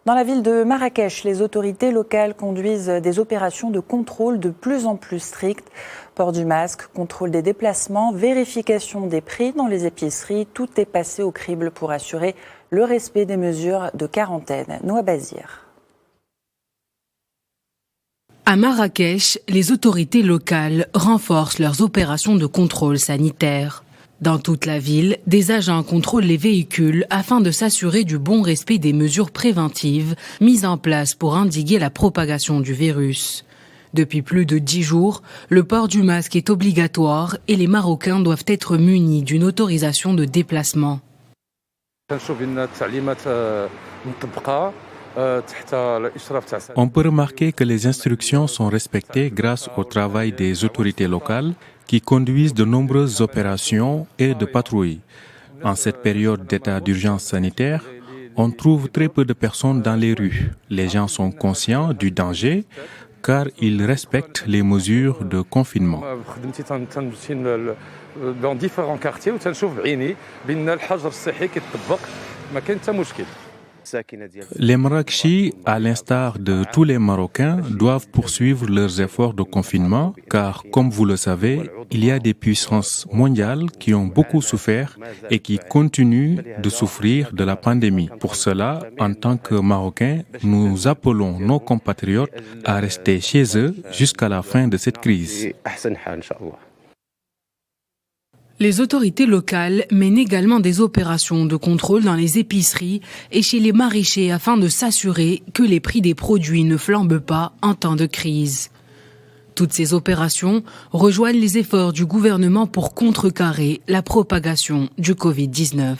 Dans la ville de Marrakech, les autorités locales conduisent des opérations de contrôle de plus en plus strictes. Port du masque, contrôle des déplacements, vérification des prix dans les épiceries, tout est passé au crible pour assurer le respect des mesures de quarantaine. Noa Bazir. À Marrakech, les autorités locales renforcent leurs opérations de contrôle sanitaire. Dans toute la ville, des agents contrôlent les véhicules afin de s'assurer du bon respect des mesures préventives mises en place pour endiguer la propagation du virus. Depuis plus de 10 jours, le port du masque est obligatoire et les Marocains doivent être munis d'une autorisation de déplacement. On peut remarquer que les instructions sont respectées grâce au travail des autorités locales qui conduisent de nombreuses opérations et de patrouilles. En cette période d'état d'urgence sanitaire, on trouve très peu de personnes dans les rues. Les gens sont conscients du danger car ils respectent les mesures de confinement. Dans différents quartiers où تنشوف بعيني بان الحجر الصحي كيطبق ما كاين حتى مشكل. Les Marrakechis, à l'instar de tous les Marocains, doivent poursuivre leurs efforts de confinement car, comme vous le savez, il y a des puissances mondiales qui ont beaucoup souffert et qui continuent de souffrir de la pandémie. Pour cela, en tant que Marocains, nous appelons nos compatriotes à rester chez eux jusqu'à la fin de cette crise. Les autorités locales mènent également des opérations de contrôle dans les épiceries et chez les maraîchers afin de s'assurer que les prix des produits ne flambent pas en temps de crise. Toutes ces opérations rejoignent les efforts du gouvernement pour contrecarrer la propagation du Covid-19.